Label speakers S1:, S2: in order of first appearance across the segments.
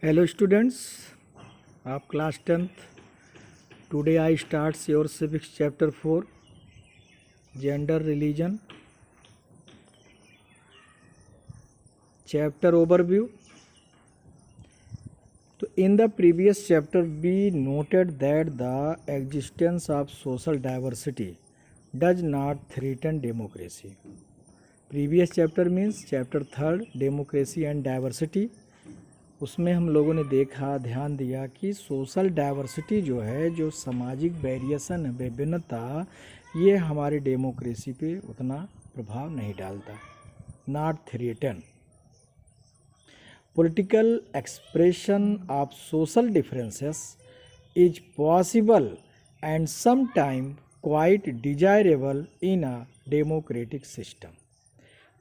S1: Hello students, आप class 10th. Today I starts your civics chapter 4, gender religion. Chapter overview. So in the previous chapter we noted that the existence of social diversity does not threaten democracy. Previous chapter means chapter 3rd, democracy and diversity. उसमें हम लोगों ने देखा, ध्यान दिया कि social diversity जो है, जो सामाजिक वेरिएशन विभिन्नता, ये हमारी डेमोक्रेसी पे उतना प्रभाव नहीं डालता. Not threaten. Political expression of social differences is possible and sometime quite desirable in a democratic system.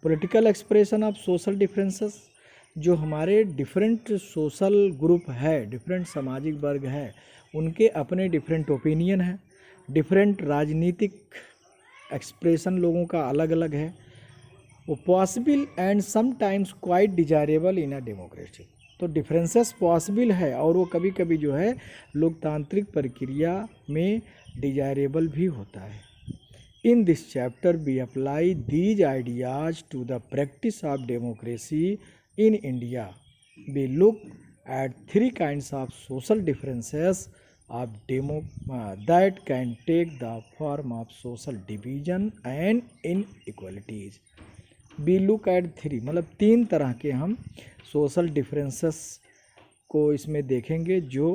S1: Political expression of social differences, जो हमारे डिफरेंट सोशल ग्रुप है, डिफरेंट सामाजिक वर्ग है, उनके अपने डिफरेंट ओपिनियन है, डिफरेंट राजनीतिक एक्सप्रेशन लोगों का अलग अलग है. वो possible and sometimes quite desirable in a democracy. तो डिफरेंसेस पॉसिबल है और वो कभी कभी जो है लोकतांत्रिक प्रक्रिया में डिजायरेबल भी होता है. In this chapter we apply these ideas to the practice of democracy in India. We look at three kinds of social differences of that can take the form of social division and inequalities. We look at three, मतलब तीन तरह के हम social differences को इसमें देखेंगे जो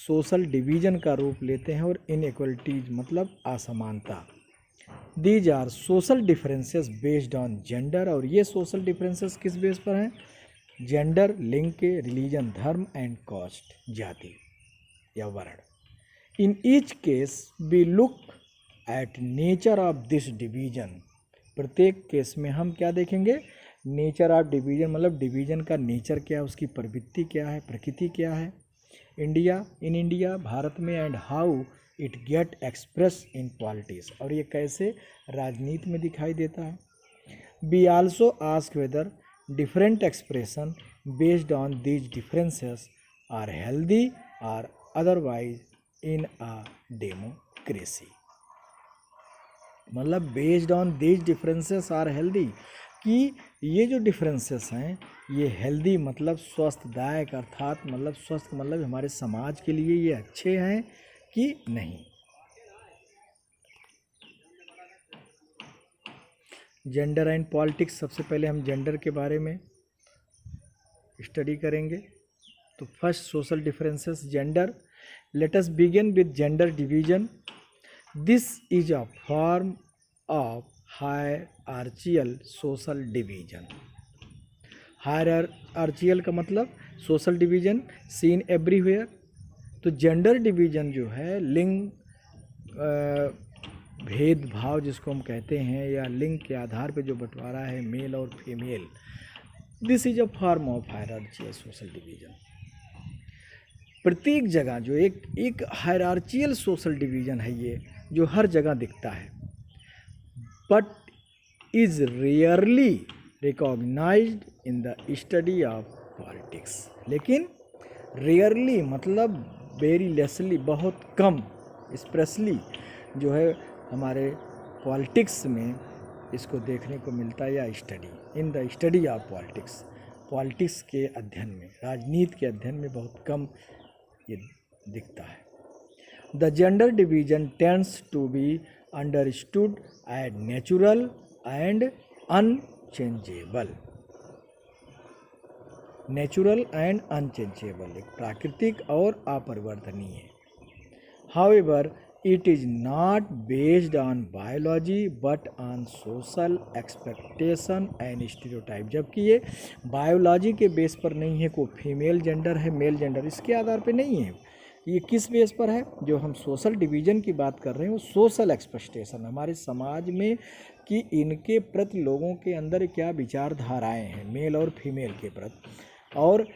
S1: social division का रूप लेते हैं, और इनइक्वलिटीज मतलब असमानता. These are social differences based on gender. और ये सोशल डिफरेंसेस किस बेस पर हैं? जेंडर, लिंग के, रिलीजन, धर्म एंड कास्ट, जाति या वर्ण. In each case we look at nature of this division. प्रत्येक केस में हम क्या देखेंगे? नेचर ऑफ डिवीजन, मतलब डिवीजन का नेचर क्या है, उसकी प्रवृत्ति क्या है, प्रकृति क्या है. इन इंडिया, भारत में, and how it get express in politics, और ये कैसे राजनीति में दिखाई देता है. We also ask whether different expression based on these differences are healthy और अदरवाइज इन अ डेमोक्रेसी. मतलब based on these differences are healthy, कि ये जो डिफरेंसेस हैं ये हेल्दी मतलब स्वस्थदायक, अर्थात मतलब स्वस्थ मतलब हमारे समाज के लिए ये अच्छे हैं कि नहीं. Gender and politics. सबसे पहले हम जेंडर के बारे में स्टडी करेंगे. तो first social differences, gender. Let us begin with gender division. This is a form of hierarchical social division. Hierarchical का मतलब सोशल डिवीजन सीन एवरीवेयर. तो जेंडर डिवीजन जो है, लिंग भेदभाव जिसको हम कहते हैं, या लिंग के आधार पे जो बंटवारा है मेल और female, this is a form of hierarchical social division. प्रत्येक जगह जो एक हायरार्चियल सोशल डिवीजन है, ये जो हर जगह दिखता है, but is rarely recognised in the study of politics. लेकिन रेयरली मतलब वेरी लेसली, बहुत कम, स्पेशली जो है हमारे पॉलिटिक्स में इसको देखने को मिलता है, या study in the study of politics. Politics के अध्ययन में, राजनीति के अध्ययन में बहुत कम ये दिखता है. The gender division tends to be understood as natural and unchangeable. Natural and unchangeable, एक प्राकृतिक और अपरिवर्तनीय. However it is not based on biology but on social expectation and stereotype. जबकि ये बायोलॉजी के बेस पर नहीं है, कोई फीमेल जेंडर है, मेल जेंडर, इसके आधार पे नहीं है. ये किस बेस पर है? जो हम सोशल डिवीजन की बात कर रहे हैं वो सोशल एक्सपेक्टेशन, हमारे समाज में कि इनके प्रति लोगों के अंदर क्या विचारधाराएँ हैं मेल और फीमेल के प्रति, और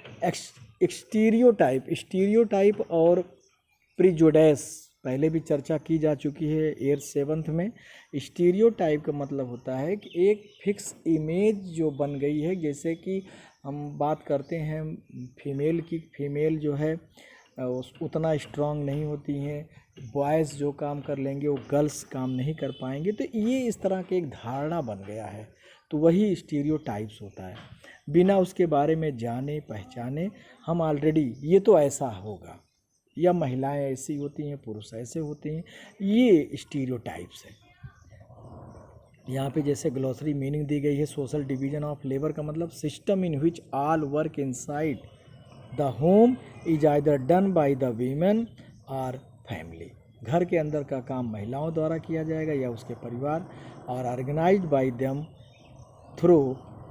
S1: स्टीरियोटाइप और प्रिजुडिस पहले भी चर्चा की जा चुकी है 8th 7th में. स्टीरियोटाइप का मतलब होता है कि एक फिक्स इमेज जो बन गई है, जैसे कि हम बात करते हैं फीमेल की, फीमेल जो है उतना स्ट्रांग नहीं होती हैं, बॉयज़ जो काम कर लेंगे वो गर्ल्स काम नहीं कर पाएंगे। तो ये इस तरह के एक धारणा बन गया है। तो वही स्टीरियोटाइप्स होता है, बिना उसके बारे में जाने पहचाने हम ऑलरेडी ये तो ऐसा होगा, या महिलाएं ऐसी होती हैं, पुरुष ऐसे होते हैं, ये स्टीरियोटाइप्स है। यहाँ पे जैसे ग्लॉसरी मीनिंग दी गई है, सोशल डिवीजन ऑफ लेबर का मतलब system in which all work inside the home is either done by the women और फैमिली। घर के अंदर का काम महिलाओं द्वारा किया जाएगा या उसके परिवार, और organised by them through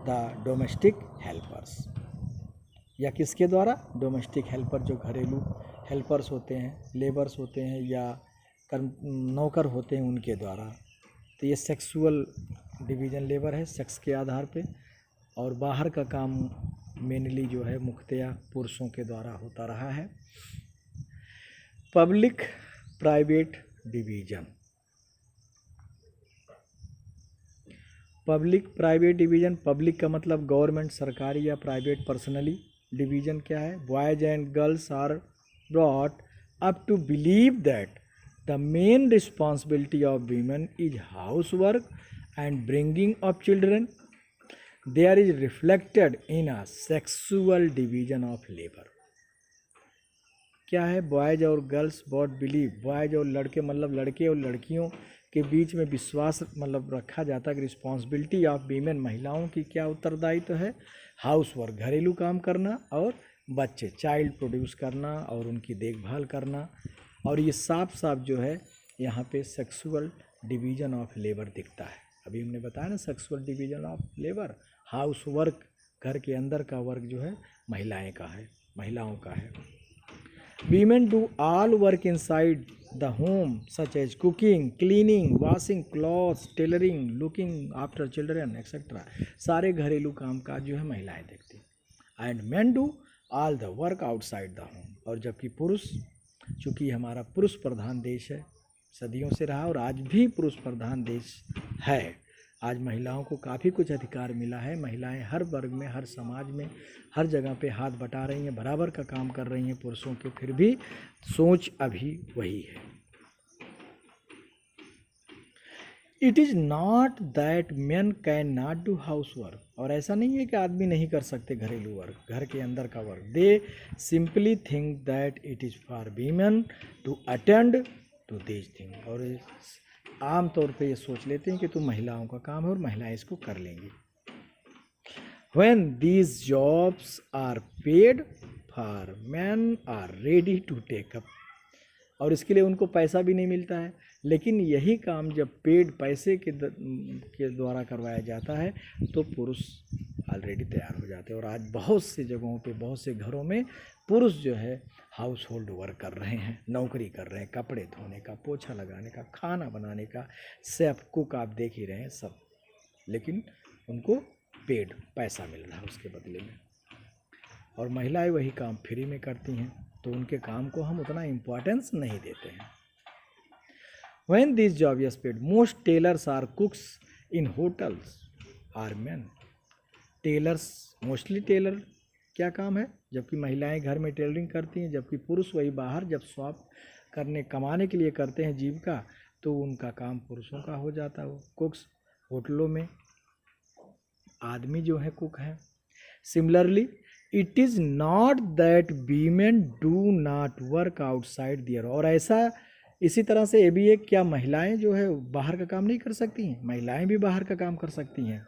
S1: the domestic helpers, या किसके द्वारा, डोमेस्टिक हेल्पर जो घरेलू हेल्पर्स होते हैं, लेबर्स होते हैं या नौकर होते हैं, उनके द्वारा। तो ये सेक्सुअल डिवीज़न लेबर है, सेक्स के आधार पे, और बाहर का काम मेनली जो है मुख्यतया पुरुषों के द्वारा होता रहा है। Public private division, public private division, public का मतलब गवर्नमेंट सरकारी या प्राइवेट पर्सनली, डिवीज़न क्या है, boys and girls are brought up to believe that the main responsibility of women is house work and bringing of children, there is reflected in a sexual division of labour. क्या है, boys और girls both believe, boys और लड़के मतलब लड़के और लड़कियों के बीच में विश्वास मतलब रखा जाता है कि रिस्पॉन्सिबिलिटी ऑफ वीमेन, महिलाओं की क्या उत्तरदायित्व है, हाउस वर्क घरेलू काम करना, और बच्चे चाइल्ड प्रोड्यूस करना और उनकी देखभाल करना। और ये साफ साफ जो है यहाँ पे सेक्सुअल डिवीज़न ऑफ लेबर दिखता है। अभी हमने बताया ना sexual division of labour, house work घर के अंदर का वर्क जो है महिलाएं का है, महिलाओं का है। Women do all work inside the home such as cooking, cleaning, washing clothes, tailoring, looking after children etcetera. सारे घरेलू काम काज जो है महिलाएं देखती हैं। And men do all the work outside the home, और जबकि पुरुष, चूँकि हमारा पुरुष प्रधान देश है, सदियों से रहा और आज भी पुरुष प्रधान देश है। आज महिलाओं को काफ़ी कुछ अधिकार मिला है, महिलाएं हर वर्ग में, हर समाज में, हर जगह पे हाथ बटा रही हैं, बराबर का काम कर रही हैं पुरुषों के, फिर भी सोच अभी वही है। It is not that main can not do house work, और ऐसा नहीं है कि आदमी नहीं कर सकते घरेलू वर्क, घर के अंदर का work. They simply think that it is for women to attend to this thing, और आम तौर पे ये सोच लेते हैं कि तो महिलाओं का काम है और महिलाएं इसको कर लेंगी। When these jobs are paid for, men are ready to take up, और इसके लिए उनको पैसा भी नहीं मिलता है, लेकिन यही काम जब पेड पैसे के द्वारा करवाया जाता है तो पुरुष ऑलरेडी तैयार हो जाते हैं। और आज बहुत सी जगहों पे, बहुत से घरों में पुरुष जो है हाउस होल्ड वर्क कर रहे हैं, नौकरी कर रहे हैं, कपड़े धोने का, पोछा लगाने का, खाना बनाने का, शेफ कुक आप देख ही रहे हैं सब, लेकिन उनको पेड पैसा मिल रहा है उसके बदले में। और महिलाएं वही काम फ्री में करती हैं, तो उनके काम को हम उतना इम्पोर्टेंस नहीं देते हैं। When this job is paid, most tailors are cooks in hotels are men. Tailors, mostly tailor क्या काम है, जबकि महिलाएं घर में टेलरिंग करती हैं, जबकि पुरुष वही बाहर जब शॉप करने कमाने के लिए करते हैं जीविका, तो उनका काम पुरुषों का हो जाता है। वो कुक्स होटलों में आदमी जो है कुक हैं। Similarly it is not that women do not work outside there, और ऐसा इसी तरह से ये भी एक, क्या महिलाएं जो है बाहर का काम नहीं कर सकती हैं, महिलाएं भी बाहर का काम कर सकती हैं,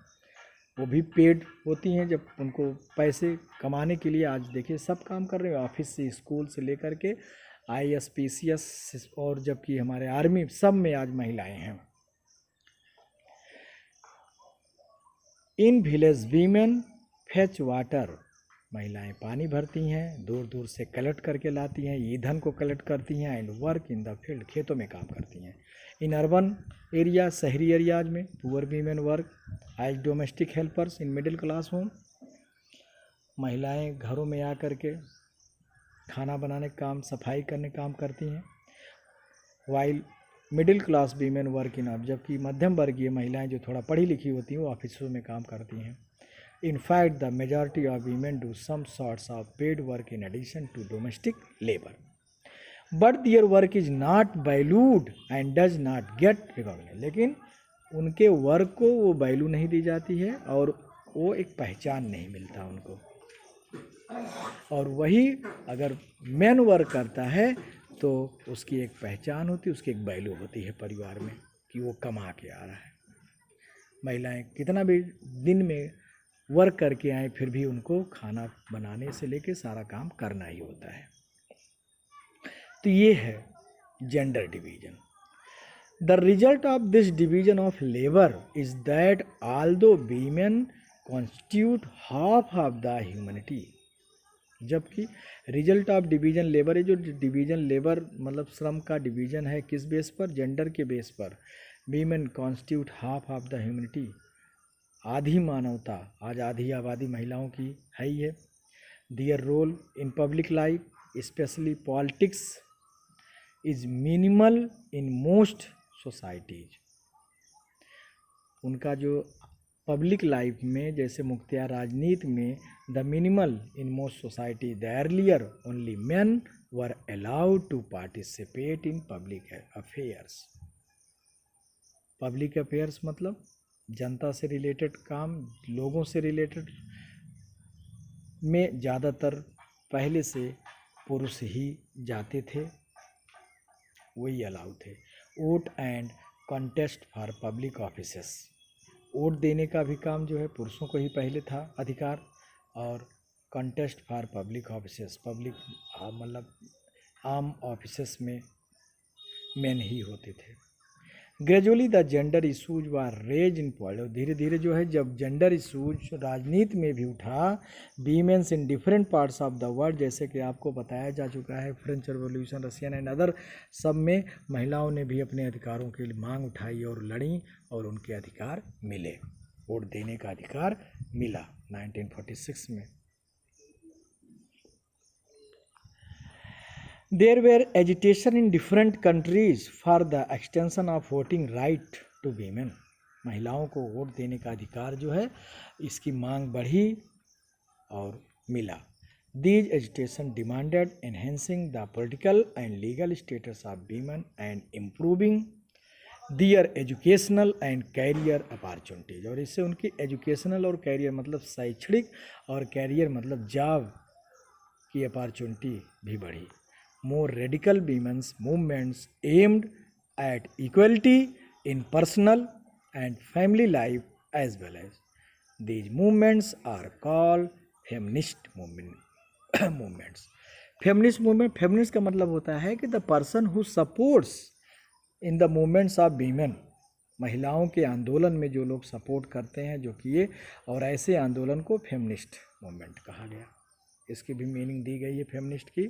S1: वो भी पेड होती हैं जब उनको पैसे कमाने के लिए। आज देखिए सब काम कर रहे हैं, ऑफिस से, स्कूल से लेकर के IAS PCS, और जबकि हमारे आर्मी सब में आज महिलाएं हैं। In village women fetch water, महिलाएं पानी भरती हैं, दूर दूर से कलेक्ट करके लाती हैं, ईंधन को कलेक्ट करती हैं, and work in the field, खेतों में काम करती हैं। इन अर्बन एरिया, शहरी एरियाज में poor women work as domestic helpers in middle class home, महिलाएं घरों में आकर के खाना बनाने का काम, सफाई करने का काम करती हैं। While middle class women work in, अब जबकि मध्यम वर्गीय महिलाएं जो थोड़ा पढ़ी लिखी होती हैं वो ऑफिसों में काम करती हैं। In fact, the majority of women do some sorts of paid work in addition to domestic labor. But their work is not valued and does not get recognized. लेकिन उनके वर्क को वो वैल्यू नहीं दी जाती है और वो एक पहचान नहीं मिलता उनको। और वही अगर मैन वर्क करता है तो उसकी एक पहचान होती है, उसकी एक वैल्यू होती है परिवार में कि वो कमा के आ रहा है। महिलाएं कितना भी दिन में वर्क करके आए फिर भी उनको खाना बनाने से लेके सारा काम करना ही होता है। तो ये है gender division. The result of this division of labour is that although women constitute half of the humanity, जबकि रिजल्ट ऑफ डिवीजन लेबर है, जो डिवीजन लेबर मतलब श्रम का डिवीजन है किस बेस पर, जेंडर के बेस पर। Women constitute half of the humanity, आधी मानवता, आज आधी आबादी महिलाओं की है ही है। Their role in public life specially politics is minimal in most societies. उनका जो पब्लिक लाइफ में जैसे मुख्तियार राजनीति में the minimal in most society the earlier only men were allowed to participate in public affairs. Public affairs मतलब जनता से रिलेटेड काम, लोगों से रिलेटेड में ज़्यादातर पहले से पुरुष ही जाते थे, वही अलाउ थे। Vote and contest for public offices, vote देने का भी काम जो है पुरुषों को ही पहले था अधिकार, और contest for public offices, public मतलब आम ऑफिसेस में मेन ही होते थे। Gradually the gender issues were raise in politics, धीरे धीरे जो है जब जेंडर इशूज राजनीति में भी उठा, women's in different parts of the world, जैसे कि आपको बताया जा चुका है French revolution, Russian and other, सब में महिलाओं ने भी अपने अधिकारों के लिए मांग उठाई और लड़ी और उनके अधिकार मिले, वोट देने का अधिकार मिला 1946 में। There were agitation in different countries for the extension of voting right to women. महिलाओं को वोट देने का अधिकार जो है इसकी मांग बढ़ी और मिला। These agitation demanded enhancing the political and legal status of women and improving their educational and career opportunities. और इससे उनकी एजुकेशनल और कैरियर मतलब शैक्षणिक और कैरियर मतलब जॉब की अपॉर्चुनिटी भी बढ़ी। More radical women's movements aimed at equality in personal and family life as well as. These movements are called feminist movements. Feminist movement, feminist का मतलब होता है कि the person who supports in the movements of women, महिलाओं के आंदोलन में जो लोग सपोर्ट करते हैं जो किए, और ऐसे आंदोलन को फेमिनिस्ट मूवमेंट कहा गया। इसकी भी मीनिंग दी गई है फेमिनिस्ट की।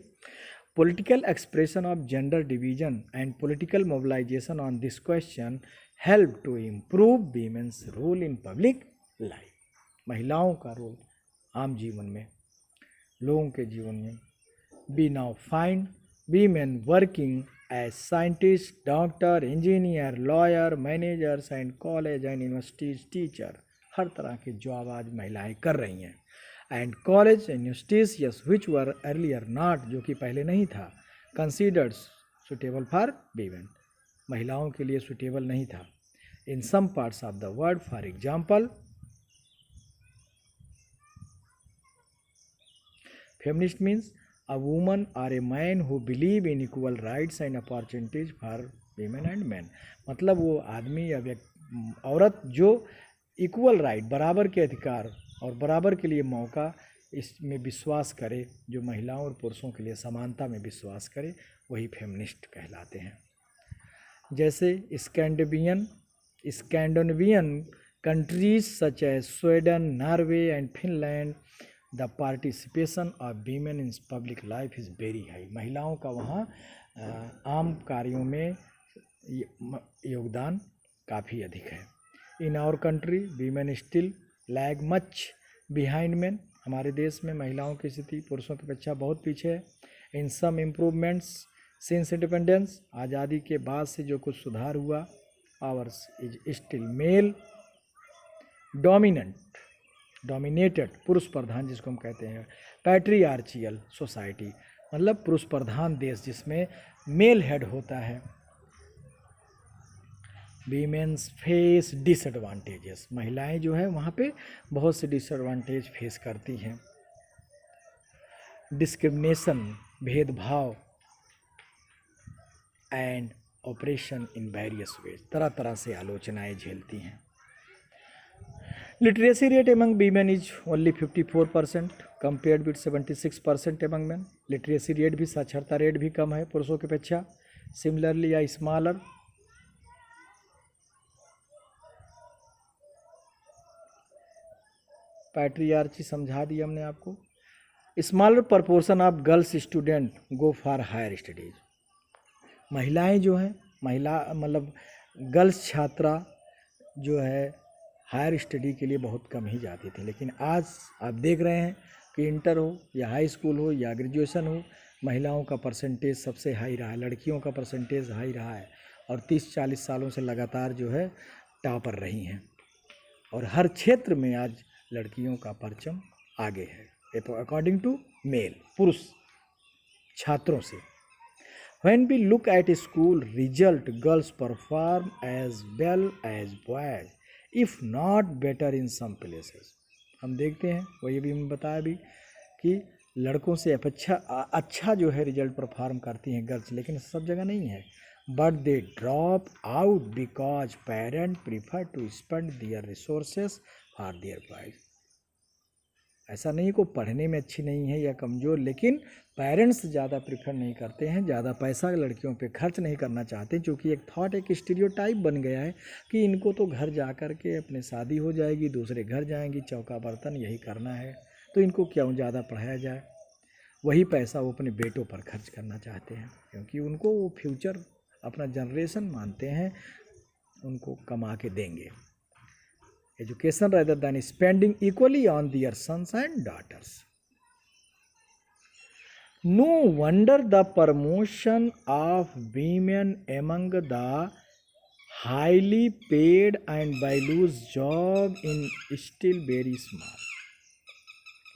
S1: Political expression of gender division and political mobilization on this question help to improve women's role in public life. महिलाओं का रोल आम जीवन में, लोगों के जीवन में। We now find women working as scientists, doctor, engineer, lawyer, managers and college and universities teacher. हर तरह के जॉब आज महिलाएं कर रही हैं। And college universities yes which were earlier not, जो कि पहले नहीं था, कंसीडर्ड सुटेबल फॉर वीमेन, महिलाओं के लिए सुटेबल नहीं था। In some parts of the world, for example feminist means a woman और a man who believe in equal rights and opportunities for women and man, मतलब वो आदमी या औरत जो इक्वल राइट, बराबर के अधिकार और बराबर के लिए मौका इसमें विश्वास करे, जो महिलाओं और पुरुषों के लिए समानता में विश्वास करे, वही फेमिनिस्ट कहलाते हैं। जैसे Scandinavian countries such as Sweden, Norway and Finland, the participation of women in public life is very high. महिलाओं का वहाँ आम कार्यों में योगदान काफ़ी अधिक है। In our country women still lag much behind man, हमारे देश में महिलाओं की स्थिति पुरुषों की अपेक्षा बहुत पीछे है। इन सम इम्प्रूवमेंट्स सिंस इंडिपेंडेंस, आज़ादी के बाद से जो कुछ सुधार हुआ, hours is still male dominant, dominated, पुरुष प्रधान जिसको हम कहते हैं, पैट्रियार्चियल सोसाइटी मतलब पुरुष प्रधान देश जिसमें मेल हेड होता है। वीमेन्स फेस डिसएडवांटेजेस, महिलाएं जो है वहाँ पे बहुत से डिसएडवांटेज फेस करती हैं। डिस्क्रिमिनेशन, भेदभाव, and operation in various ways, तरह तरह से आलोचनाएं झेलती हैं। Literacy rate among women is only 54% compared with 76% among man. Literacy rate भी, साक्षरता रेट भी कम है पुरुषों की अपेक्षा। सिमिलरली या स्मॉलर पैट्रियार्ची समझा दिया हमने आपको। Smaller proportion of girls student go for higher studies, महिलाएं जो हैं, महिला मतलब गर्ल्स छात्रा जो है हायर स्टडी के लिए बहुत कम ही जाती थी। लेकिन आज आप देख रहे हैं कि इंटर हो या हाई स्कूल हो या ग्रेजुएशन हो, महिलाओं का परसेंटेज सबसे हाई रहा है, लड़कियों का परसेंटेज हाई रहा है और 30-40 सालों से लगातार जो है टॉपर रही हैं और हर क्षेत्र में आज लड़कियों का परचम आगे है, ये तो अकॉर्डिंग टू मेल, पुरुष छात्रों से। When we look at a school result, girls perform as well as boys, if not better in some places. हम देखते हैं, वही भी हमने बताया भी कि लड़कों से अच्छा जो है रिजल्ट परफॉर्म करती हैं गर्ल्स, लेकिन सब जगह नहीं है। But they drop out because parent prefer to spend their resources for their boys. ऐसा नहीं को पढ़ने में अच्छी नहीं है या कमज़ोर, लेकिन पेरेंट्स ज़्यादा प्रीफर नहीं करते हैं, ज़्यादा पैसा लड़कियों पे खर्च नहीं करना चाहते, क्योंकि एक थॉट, एक स्टीरियोटाइप बन गया है कि इनको तो घर जा कर के अपने शादी हो जाएगी, दूसरे घर जाएंगी, चौका बर्तन यही करना है, तो इनको क्यों ज़्यादा पढ़ाया जाए। वही पैसा वो अपने बेटों पर खर्च करना चाहते हैं, क्योंकि उनको वो फ्यूचर अपना जनरेशन मानते हैं, उनको कमा के देंगे। Education rather than spending equally on their sons and daughters. No wonder the promotion of women among the highly paid and valued job in still very small.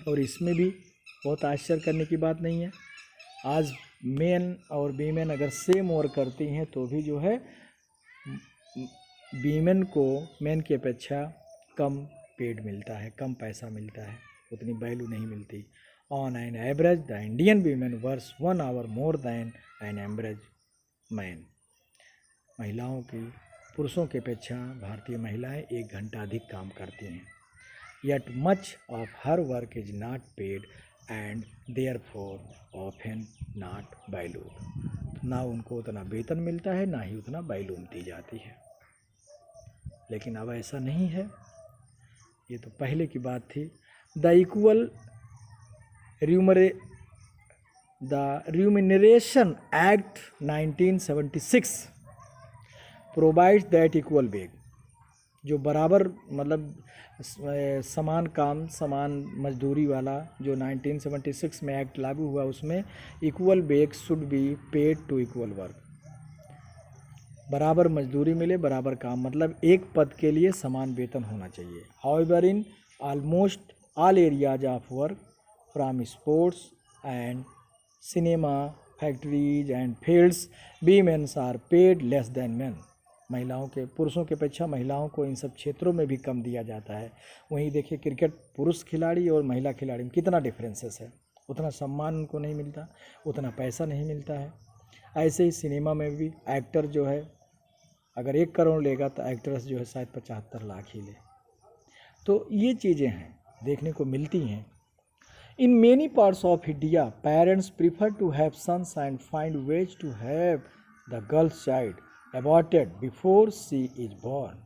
S1: और इसमें भी बहुत आश्चर्य करने की बात नहीं है। आज मेन और वीमेन अगर सेम वर्क करती हैं तो भी जो है वीमेन को मेन की अपेक्षा कम पेड मिलता है, कम पैसा मिलता है, उतनी वैल्यू नहीं मिलती। On an average the Indian women works 1 hour more than an average man. महिलाओं की पुरुषों की अपेक्षा भारतीय महिलाएं 1 घंटा अधिक काम करती हैं। Yet much of her work is not paid and therefore often not valued. ना उनको उतना वेतन मिलता है, ना ही उतना वैल्यू दी जाती है। लेकिन अब ऐसा नहीं है, ये तो पहले की बात थी। The remuneration act 1976 provides that equal wage, जो बराबर मतलब समान काम समान मजदूरी वाला जो 1976 में एक्ट लागू हुआ, उसमें equal wage should be paid to equal work. बराबर मजदूरी मिले, बराबर काम, मतलब एक पद के लिए समान वेतन होना चाहिए। However in almost all areas of work from sports and cinema, factories and fields, womens are paid less than men. महिलाओं के पुरुषों की अपेक्षा महिलाओं को इन सब क्षेत्रों में भी कम दिया जाता है। वहीं देखिए क्रिकेट पुरुष खिलाड़ी और महिला खिलाड़ी में कितना डिफरेंसेस है, उतना सम्मान उनको नहीं मिलता, उतना पैसा नहीं मिलता है। ऐसे ही सिनेमा में भी एक्टर जो है अगर 1 करोड़ लेगा तो एक्ट्रेस जो है शायद 75 लाख ही ले। तो ये चीज़ें हैं देखने को मिलती हैं। In many parts of India parents prefer to have sons and find ways to have the girls child aborted before she is born.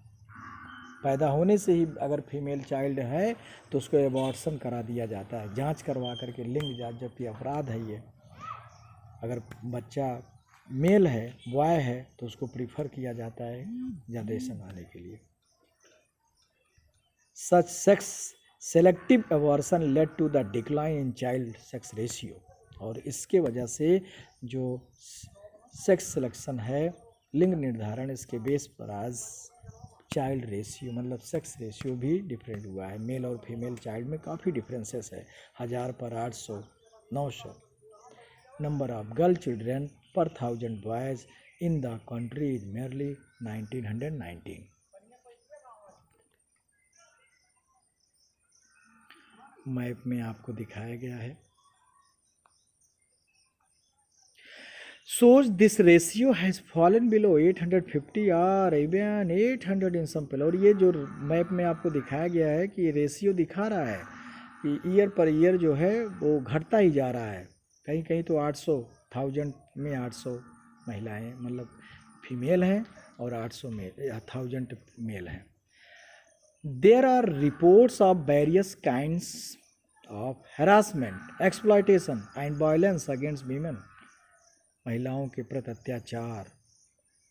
S1: पैदा होने से ही अगर फीमेल चाइल्ड है तो उसको एबॉर्शन करा दिया जाता है, जांच करवा करके लिंग जांच, जबकि अपराध है ये। अगर बच्चा मेल है, बॉय है, तो उसको प्रीफर किया जाता है जनरेशन आने के लिए। Such sex selective abortion led to the decline in child sex ratio, और इसके वजह से जो सेक्स सिलेक्शन है, लिंग निर्धारण, इसके बेस पर आज चाइल्ड रेशियो मतलब सेक्स रेशियो भी डिफरेंट हुआ है। मेल और फीमेल चाइल्ड में काफ़ी डिफरेंसेस है, 1000 पर 800, 900। नंबर ऑफ गर्ल चिल्ड्रेन पर 1000 boys in the country is merely 1919। Map में आपको दिखाया गया है। shows this ratio has fallen below 850 or even 800 in some place। और ये जो मैप में आपको दिखाया गया है कि रेशियो दिखा रहा है कि ईयर पर ईयर जो है वो घटता ही जा रहा है। कहीं कहीं तो 800 1000 में 800 महिलाएं मतलब फीमेल हैं और 800 में 1000 मेल हैं। There are reports of various kinds of harassment, exploitation and violence against women। महिलाओं के प्रति अत्याचार,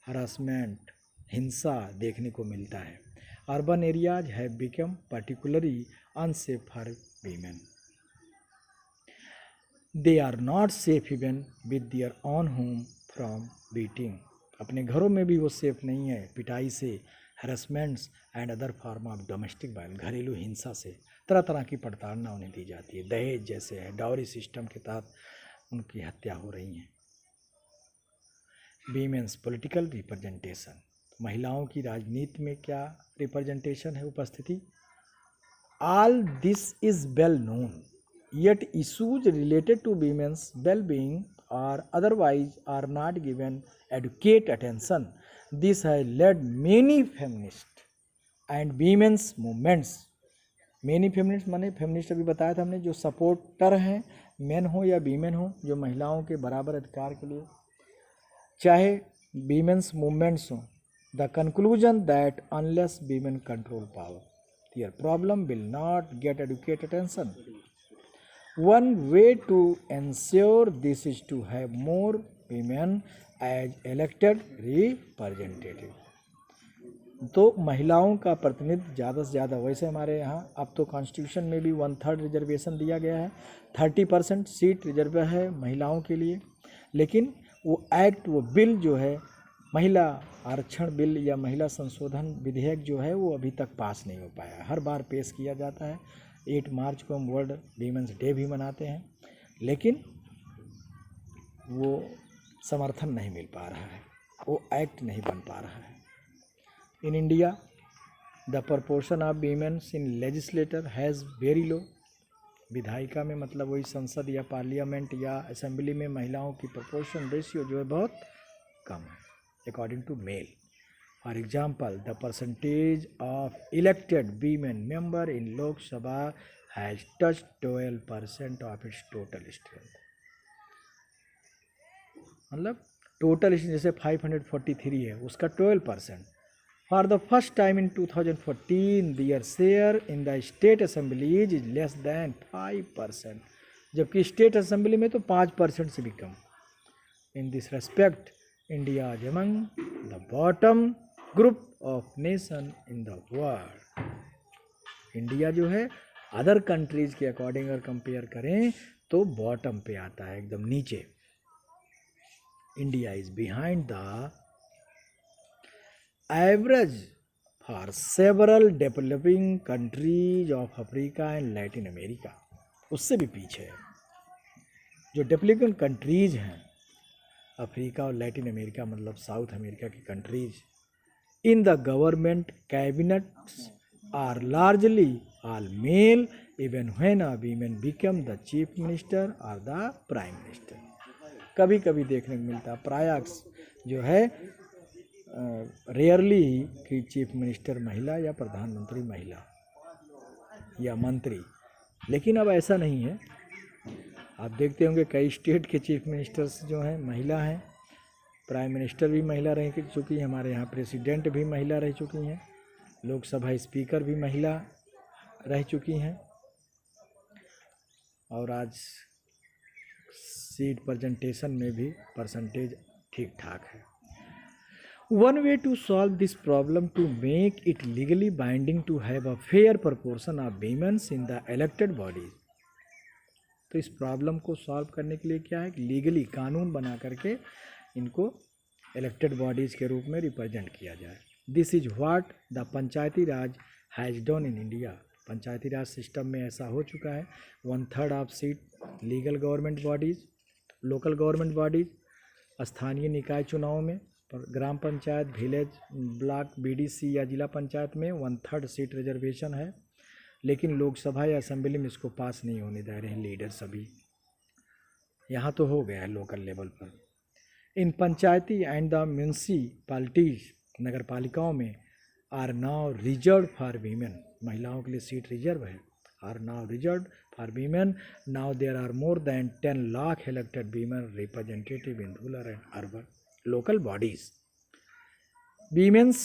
S1: हरासमेंट, हिंसा देखने को मिलता है। Urban areas have become particularly unsafe for women. They are not safe even with their own home from beating. अपने घरों में भी वो सेफ नहीं है पिटाई से, harassments and other form of domestic violence, घरेलू हिंसा से तरह तरह की प्रताड़ना उन्हें दी जाती है। दहेज जैसे है, डाउरी सिस्टम के तहत उनकी हत्या हो रही है। वीमेंस पॉलिटिकल रिप्रेजेंटेशन, महिलाओं की राजनीति में क्या रिप्रेजेंटेशन है, उपस्थिति। All this is well known, yet issues related to women's well being और otherwise are not given adequate attention. This has led many feminist and women's movements. Many feminist माने feminist अभी बताया था हमने, जो सपोर्टर हैं, मेन हो या वीमेन हो, जो महिलाओं के बराबर अधिकार के लिए, चाहे वीमेंस मूवमेंट्स हों। The conclusion that unless women control power their problem will not get adequate attention. One way to ensure this is to have more women as elected representative. तो महिलाओं का प्रतिनिधित्व ज़्यादा से ज़्यादा, वैसे हमारे यहाँ अब तो कॉन्स्टिट्यूशन में भी 1/3 रिजर्वेशन दिया गया है, 30% सीट रिजर्व है महिलाओं के लिए। लेकिन वो एक्ट, वो बिल जो है, महिला आरक्षण बिल या महिला संशोधन विधेयक जो है वो अभी तक पास नहीं हो पाया। हर बार पेश किया जाता है। 8 मार्च को हम वर्ल्ड वीमेंस डे भी मनाते हैं, लेकिन वो समर्थन नहीं मिल पा रहा है, वो एक्ट नहीं बन पा रहा है। In India the proportion of women's in legislator has very low. विधायिका में मतलब वही संसद या पार्लियामेंट या असेंबली में महिलाओं की प्रपोर्शन रेशियो जो है बहुत कम है according to male. For example the percentage of elected women member in Lok Sabha has touch 12% of its total strength. मतलब टोटल जैसे 543 है, उसका 12%। For the first time in 2014, their share in the state assemblies is less than 5%, जबकि state assembly में तो 5% से भी कम। In this respect, India is among the bottom group of nation in the world। India जो है other countries के according अगर compare करें तो बॉटम पे आता है, एकदम नीचे। India is behind the average for several developing countries of Africa and Latin America, उससे भी पीछे है। जो डेवलपिंग कंट्रीज हैं अफ्रीका और लैटिन अमेरिका मतलब साउथ अमेरिका की countries, in the government cabinets are largely all male even when a women become the chief minister और द प्राइम मिनिस्टर। कभी कभी देखने को मिलता है, प्राय जो है रेयरली कि चीफ मिनिस्टर महिला या प्रधानमंत्री महिला या मंत्री, लेकिन अब ऐसा नहीं है। आप देखते होंगे कई स्टेट के चीफ मिनिस्टर्स जो हैं महिला हैं, प्राइम मिनिस्टर भी महिला रह चुकी हैं, हमारे यहाँ प्रेसिडेंट भी महिला रह चुकी हैं, लोकसभा स्पीकर भी महिला रह चुकी हैं, और आज सीट प्रेजेंटेशन में भी परसेंटेज ठीक ठाक है। One way to solve this problem to make it legally binding to have a fair proportion of women in the elected bodies। तो इस प्रॉब्लम को सॉल्व करने के लिए क्या है, लीगली कानून बना करके इनको इलेक्टेड बॉडीज़ के रूप में रिप्रेजेंट किया जाए। This is what the Panchayati Raj has done in India. Panchayati Raj system में ऐसा हो चुका है। 1/3 of seat legal government bodies, local government bodies, स्थानीय निकाय चुनाव में, ग्राम पंचायत, विलेज, ब्लॉक, बीडीसी या जिला पंचायत में 1/3 सीट रिजर्वेशन है, लेकिन लोकसभा या असेंबली में इसको पास नहीं होने दे रहे हैं लीडर सभी। यहाँ तो हो गया है लोकल लेवल पर। In panchayati and the municipalities, नगर पालिकाओं में are now reserve for women, महिलाओं के लिए सीट रिजर्व है, are now reserve for women. Now there are more than 10 lakh elected women representative in rural and urban local bodies. Women's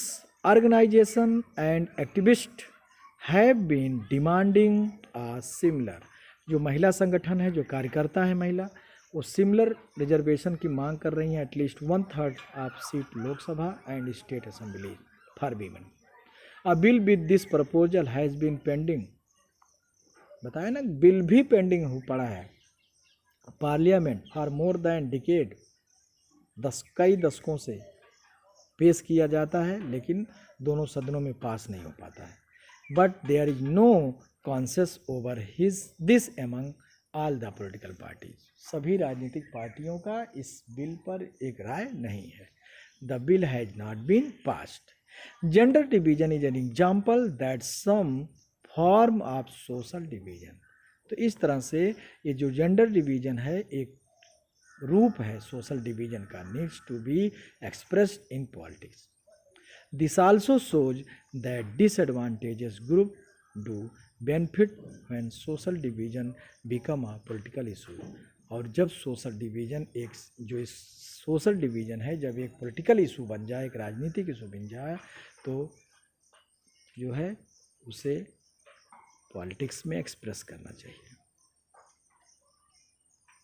S1: organization and activists have been demanding a similar, जो महिला संगठन है, जो कार्यकर्ता है महिला, वो सिमिलर रिजर्वेशन की मांग कर रही हैं, at least 1/3 of seat Lok Sabha and state assembly for women. A bill with this proposal has been pending, बताया ना, बिल भी पेंडिंग हो पड़ा है parliament for more than decade, कई दशकों से पेश किया जाता है, लेकिन दोनों सदनों में पास नहीं हो पाता है। But there is no consensus over this among all the political parties, सभी राजनीतिक पार्टियों का इस बिल पर एक राय नहीं है। The bill has not been passed. Gender division is an example that some form of social division. तो इस तरह से ये जो जेंडर डिवीजन है एक रूप है सोशल डिवीजन का, needs to be expressed in politics. This also shows that disadvantages group do benefit when social division become a political issue. और जब सोशल डिवीजन जो इस सोशल डिवीजन है जब एक पॉलिटिकल इशू बन जाए, एक राजनीतिक इशू बन जाए, तो जो है उसे पॉलिटिक्स में एक्सप्रेस करना चाहिए।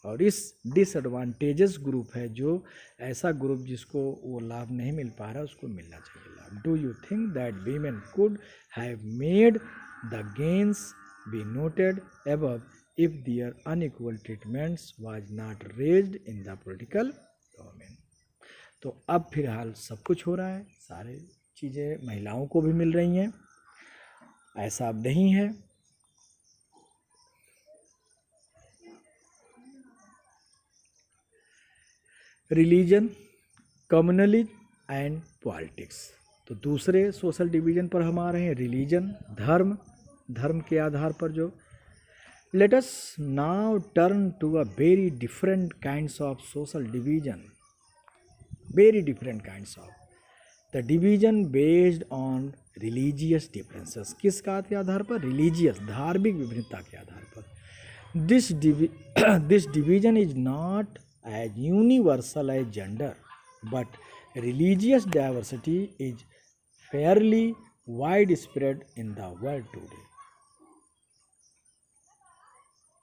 S1: और इस डिसएडवांटेजेस ग्रुप है, जो ऐसा ग्रुप जिसको वो लाभ नहीं मिल पा रहा, उसको मिलना चाहिए लाभ। Do you think that women could have made the gains be noted above if their unequal treatments was not raised in the political domain. तो अब फिलहाल सब कुछ हो रहा है, सारे चीज़ें महिलाओं को भी मिल रही हैं, ऐसा अब नहीं है। Religion, communalism and politics. तो दूसरे सोशल डिवीजन पर हम आ रहे हैं, रिलीजन, धर्म, धर्म के आधार पर जो। Let us now turn to a very different kinds of social division, very different kinds of the division based on religious differences. किस का के आधार पर? रिलीजियस, धार्मिक विभिन्नता के आधार पर। This division is not as universal as gender, but religious diversity is fairly widespread in the world today.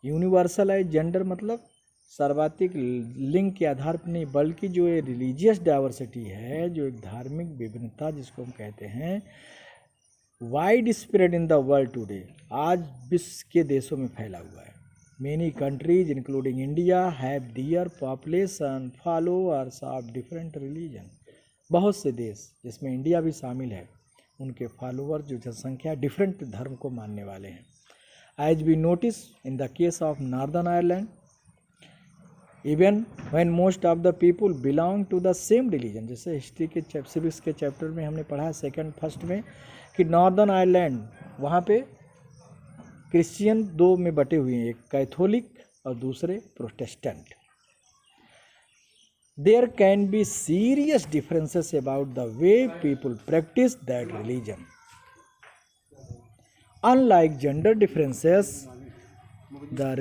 S1: Universal age gender मतलब सर्वाधिक लिंग के आधार पर नहीं, बल्कि जो ये रिलीजियस डाइवर्सिटी है, जो एक धार्मिक विभिन्नता जिसको हम कहते हैं, wide spread in the world today, आज विश्व के देशों में फैला हुआ है। Many countries including India have their population followers of different religion. बहुत से देश जिसमें इंडिया भी शामिल है, उनके फॉलोअर जो जनसंख्या डिफरेंट धर्म को मानने वाले हैं। As we notice in the case of Northern Ireland, even when most of the people belong to the same religion, जैसे हिस्ट्री के सिविक्स के चैप्टर में हमने पढ़ा सेकंड फर्स्ट में कि नॉर्दर्न आयरलैंड वहाँ पे क्रिश्चियन दो में बटे हुए हैं, एक कैथोलिक और दूसरे Protestant. There can be serious differences about the way people practice that religion. Unlike gender differences, the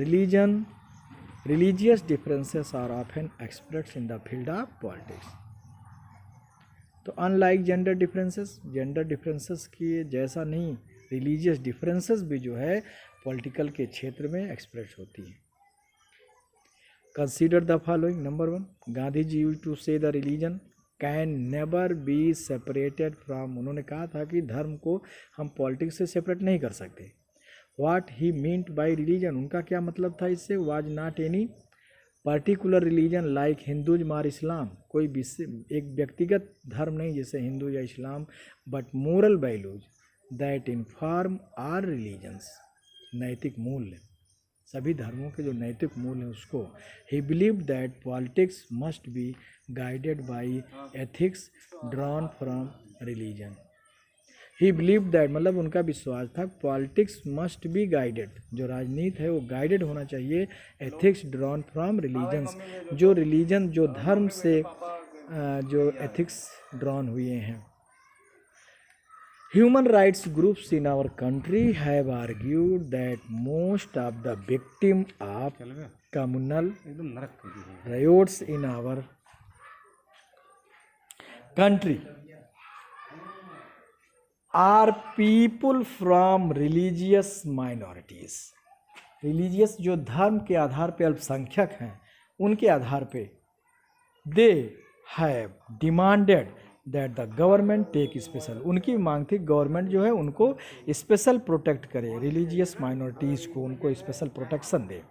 S1: religious differences are often expressed in the field of politics. तो अनलाइक जेंडर डिफरेंसेस की जैसा नहीं, religious differences भी जो है political के क्षेत्र में एक्सप्रेस होती है। Consider the following. Number 1, Gandhi ji used to say the religion can never be separated from. उन्होंने कहा था कि धर्म को हम पॉलिटिक्स से सेपरेट नहीं कर सकते। What he meant bye religion, उनका क्या मतलब था इससे? Was not any particular religion like Hindus और इस्लाम, कोई एक व्यक्तिगत धर्म नहीं जैसे हिंदू या Islam, but moral values that inform our religions, नैतिक मूल्य, सभी धर्मों के जो नैतिक मूल्य हैं उसको। ही believe that politics must be guided by ethics drawn from religion. He believe that मतलब उनका विश्वास था पॉलिटिक्स मस्ट बी गाइडेड, जो राजनीति है वो गाइडेड होना चाहिए एथिक्स ड्रॉन फ्रॉम रिलीजन्स, जो रिलीजन जो धर्म से जो एथिक्स ड्रॉन हुए हैं। Human rights groups in our country have argued that most of the victims of communal riots in our country are people from religious minorities. Religious जो धर्म के आधार पे अल्पसंख्यक हैं उनके आधार पे they have demanded that the government take special, उनकी मांग थी गवर्नमेंट जो है उनको स्पेशल प्रोटेक्ट करे, रिलीजियस माइनॉरिटीज़ को उनको स्पेशल प्रोटेक्शन दे।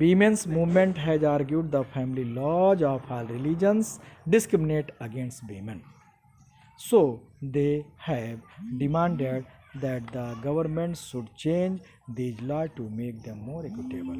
S1: Women's movement has argued the family laws of all religions discriminate against women, so they have demanded that the government should change these law to make them more equitable.